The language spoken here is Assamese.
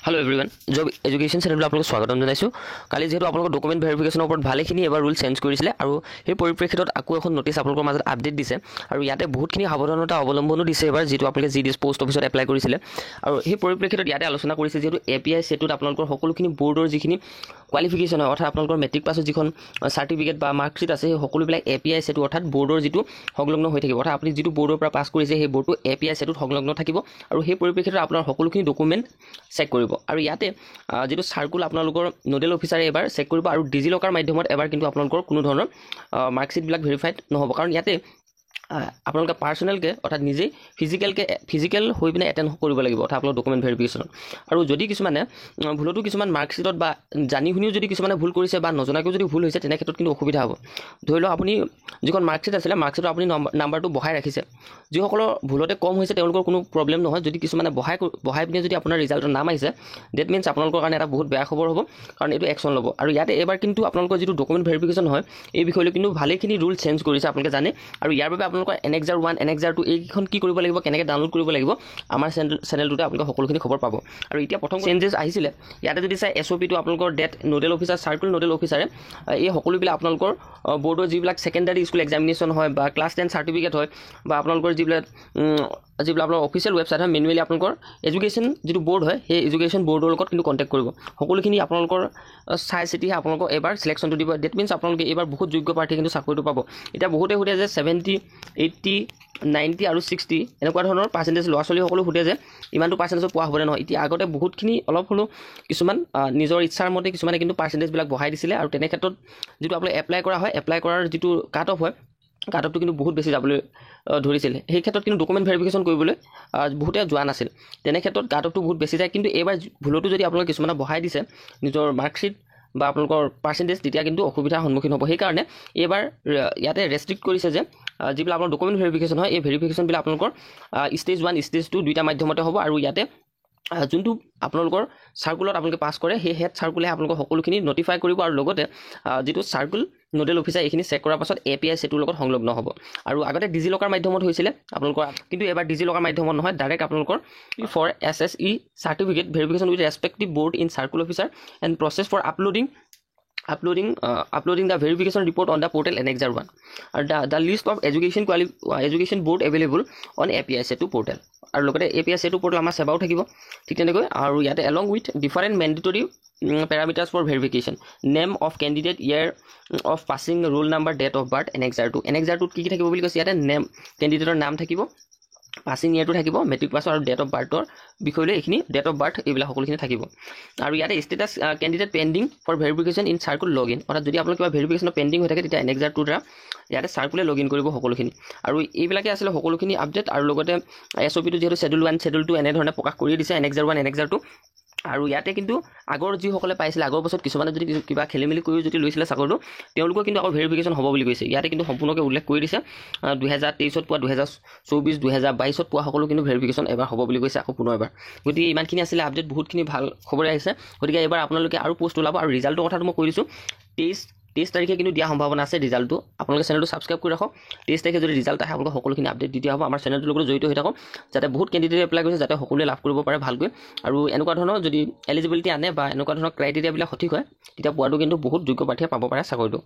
हेलो एवरीवन जब एजुकेशन चैनल आपको स्वागतम जानाइছো কালি যেহেতু আপোনালোকৰ ডকুমেন্ট ভেৰিফিকেশনৰ ওপৰত ভালেখিনি এবাৰ ৰুল চেঞ্জ কৰিছিলে আৰু সেই পৰিপ্ৰেক্ষিতত আকৌ এখন নোটিছ আপোনালোকৰ মাজত আপডেট দিছে আৰু ইয়াতে বহুতখিনি সাৱধানতা অৱলম্বনো দিছে এবাৰ যেটো আপোনালোকে জিডিএছ পোষ্ট অফিচত এপ্লাই কৰিছিলে আৰু সেই পৰিপ্ৰেক্ষিতত ইয়াতে আলোচনা কৰিছে যেটো এপিআই সেটুত আপোনালোকৰ সকলোখিনি বোৰ্ডৰ যিখিনি কোৱালিফিকেশন হয় অৰ্থাৎ আপোনালোকৰ মেট্ৰিক পাছৰ যিখন সাৰ্টিফিকেট বা মাৰ্কশিট আছে সেই সকলোবিলাক এপিআই সেটু অৰ্থাৎ বোৰ্ডৰ যিটো সংলগ্ন হৈ থাকিব অৰ্থাৎ আপুনি যিটো বোৰ্ডৰ পৰা পাছ কৰিছে সেই বোৰ্ডটো এপিআই সেটুত সংলগ্ন থাকিব আৰু সেই পৰিপ্ৰেক্ষিতত আপোনাৰ সকলোখিনি ডকুমেন্ট চেক কৰিব আৰু ইয়াতে যেটো সাৰ্কুল আপোনালোকৰ নোডেল অফিচাৰে এবাৰ চেক কৰিব আৰু ডিজিলকাৰ মাধ্যমত এবাৰ কিন্তু আপোনালোকৰ কোনো ধৰণৰ মাৰ্কশিট বিলাক ভেৰিফাইড নহব কাৰণ ইয়াতে আপোনালোকে পাৰ্সোনাল কে অৰ্থাৎ নিজে ফিজিক্যাল হৈ পিনে এটেন্ড কৰিব লাগিব অৰ্থাৎ আপোনালোকৰ ডকুমেন্ট ভেৰিফিকেশন আৰু যদি কিছুমানে ভুলটো কিছুমান মাৰ্কশিটত বা জানি শুনিও যদি কিছুমানে ভুল কৰিছে বা নজনাকৈ যদি ভুল হৈছে তেনে ক্ষেত্ৰত কিন্তু অসুবিধা হ'ব ধৰি লওক আপুনি যিখন মাৰ্কশিট আছিল মাৰ্কশিটত আপুনি নাম্বাৰটো বহাই ৰাখিছে যিসকলৰ ভুলতে কম হৈছে তেওঁলোকৰ কোনো প্ৰবলেম নহয় যদি কিছুমানে বহাই পিনে যদি আপোনাৰ ৰিজাল্টৰ নাম আহিছে দ্যাট মিন্স আপোনালোকৰ কাৰণে এটা বহুত বেয়া খবৰ হ'ব কাৰণ এটো একচন ল'ব আৰু ইয়াতে এবাৰ কিন্তু আপোনালোকৰ যিটো ডকুমেন্ট ভেৰিফিকেশন হয় এই বিষয়লৈ কিন্তু ভালেখিনি ৰুল চেঞ্জ কৰিছে আপোনালোকে জানে আৰু ইয়াৰ বাবে আপোনালোকৰ এনএক্সাৰ 1 এনএক্সাৰ 2 এইখন কি কৰিব লাগিব কেনেকৈ ডাউনলোড কৰিব লাগিব আমাৰ চেনেলটোতে আপোনালোকে সকলোখিনি খবৰ পাব আৰু এতিয়া প্ৰথম চেঞ্জেছ আহিছিলে ইয়াতে যদি চাই এসঅপি টো আপোনালোকৰ date nodal officer circle nodal অফিচাৰে এই সকলোবিলাক আপোনালোকৰ বোৰ্ডৰ যিবিলাক সেকেন্ডাৰী স্কুল এক্সামিনেশ্যন হয় বা ক্লাছ 10 সাৰ্টিফিকেট হয় বা আপোনালোকৰ যিবিলাক আপোনাৰ অফিচিয়েল ৱেবসাইট হয় মেনুৱেলি আপোনালোকৰ এডুকেশ্যন যিটো বোৰ্ড হয় সেই এডুকেশ্যন বোৰ্ডৰ লগত কিন্তু কন্টেক্ট কৰিব সকলোখিনি আপোনালোকৰ চাই চিটি আপোনালোকক এবাৰ সিলেকশনটো দিব দ্যাট মিন্স আপোনালোকে এবাৰ বহুত যোগ্য প্ৰাৰ্থী কিন্তু চাকৰিটো পাব এটা বহুতে হুদে যে 70 80 90 আৰু 60 এনেকুৱা ধৰণৰ পাৰ্সেন্টেজ লোৱা চলি সকলো হুদে যে ইমানটো পাৰ্সেন্টেজ পোৱা হ'ব নহয় এতিয়া আগতে বহুতখিনি অলপ হলো কিছুমান নিজৰ ইচ্ছাৰ মতে কিছুমানে কিন্তু পাৰ্সেন্টেজ বিলাক বঢ়াই দিছিলে আৰু তেনে ক্ষেত্ৰত যেটো আপুনি এপ্লাই কৰা হয় এপ্লাই কৰাৰ যেটো কাট অফ হয় কাট অফটো কিন্তু বহুত বেছি যাবলৈ ধৰিছিল সেই ক্ষেত্ৰত কিন্তু ডকুমেন্ট ভেৰিফিকেশন কৰিবলৈ বহুতে যোৱা নাছিল তেনে ক্ষেত্ৰত কাট অফটো বহুত বেছি যায় কিন্তু এবাৰ ভুলটো যদি আপোনালোকে কিছুমানে বঢ়াই দিছে নিজৰ মাৰ্কশিট বা আপোনালোকৰ পাৰ্সেন্টেজ তেতিয়া কিন্তু অসুবিধাৰ সন্মুখীন হ'ব সেই কাৰণে এবাৰ ইয়াতে ৰেস্ট্ৰিক্ট কৰিছে যে যিবিলাক আপোনাৰ ডকুমেন্ট ভেৰিফিকেশন হয় এই ভেৰিফিকেশন বিলাক আপোনালোকৰ স্টেজ 1 স্টেজ 2 দুইটা মাধ্যমতে হ'ব আৰু ইয়াতে যোনটো আপোনালোকৰ সাৰ্কুলত আপোনালোকে পাস কৰে সেই হেড সাৰ্কুলে আপোনালোকক সকলোখিনি নটিফাই কৰিব আৰু লগতে যেটো সাৰ্কুল নোডেল অফিচাৰ এইখিনি চেক কৰাৰ পাছত এপিআই সেটুৰ লগত সংলগ্ন হ'ব আৰু আগতে ডিজিলকাৰ মাধ্যমত হৈছিলে আপোনালোকৰ কিন্তু এবাৰ ডিজিলকাৰ মাধ্যমত নহয় ডাইৰেক্ট আপোনালোকৰ for SSE certificate verification with respective board in circle officer and process for uploading the verification report on the portal Annexure 1 the list of education board available on API setu portal আৰু লগতে API setu portal আমাৰ সেৱাও থাকিব ঠিক তেনেকৈ আৰু ইয়াতে along with different mandatory parameters for verification name of candidate year of passing roll number date of birth Annexure 2 কি থাকিব বুলি কৈছে ইয়াতে name candidateৰ নাম থাকিব পাসিং ইয়াৰটো থাকিব মেট্ৰিক পাছৰ আৰু ডেট অফ বাৰ্থৰ বিষয়লৈ এখিনি ডেট অফ বাৰ্থ এইবিলাক সকলোখিনি থাকিব আৰু ইয়াতে status candidate pending for verification in circle login অৰ্থাৎ যদি আপোনালোকৰ কিবা ভেৰিফিকেশন পেন্ডিং হৈ থাকে তেতিয়া এনএক্সাৰ 2 দ্বাৰা ইয়াতে সাৰ্কুলে লগইন কৰিব সকলোখিনি আৰু এইবিলাকে আছিল সকলোখিনি আপডেট আৰু লগতে এসঅপি টো যেটো শেডিউল 1 শেডিউল 2 এনে ধৰণে প্ৰকাশ কৰি দিছে এনএক্সাৰ 1 এনএক্সাৰ 2 আৰু ইয়াতে কিন্তু আগৰ যি সকলে পাইছিল আগৰ বছৰত কিছুমানে যদি কিবা খেলিমেলি কৰি যদি লৈছিল চাকৰিটো তেওঁলোকৰ কিন্তু আকৌ ভেৰিফিকেশন হ'ব বুলি কৈছে ইয়াতে কিন্তু সম্পূৰ্ণকৈ উল্লেখ কৰি দিছে 2023 ত পোৱা 2024 2022 ত পোৱা সকলো কিন্তু ভেৰিফিকেশন এবাৰ হ'ব বুলি কৈছে আকৌ পুনৰ এবাৰ গতিকে ইমানখিনি আছিল আপডেট বহুতখিনি ভাল খবৰ আহিছে গতিকে এবাৰ আপোনালোকে আৰু পোষ্ট ওলাব আৰু ৰিজাল্টৰ কথাটো মই কৈ দিছো 23 তাৰিখে কিন্তু দিয়া সম্ভাৱনা আছে ৰিজাল্টটো আপোনালোকে চেনেলটো সাবস্ক্ৰাইব কৰি ৰাখক 23 তাৰিখে যদি ৰিজাল্ট আহে আপোনালোকক সকলোখিনি আপডেট দি দিয়া হ'ব আমাৰ চেনেলটোৰ লগত জড়িত হৈ থাকক যাতে বহুত ক্যান্ডিডেট এপ্লাই কৰিছে যাতে সকলোৱে লাভ কৰিব পাৰে ভালকৈ আৰু এনেকুৱা ধৰণৰ যদি এলিজিবিলিটি আনে বা এনেকুৱা ধৰণৰ ক্ৰাইটেৰিয়া বিলাক সঠিক হয় তেতিয়া পোৱাটো কিন্তু বহুত যোগ্য প্ৰাৰ্থীয়ে পাব পাৰে চাকৰিটো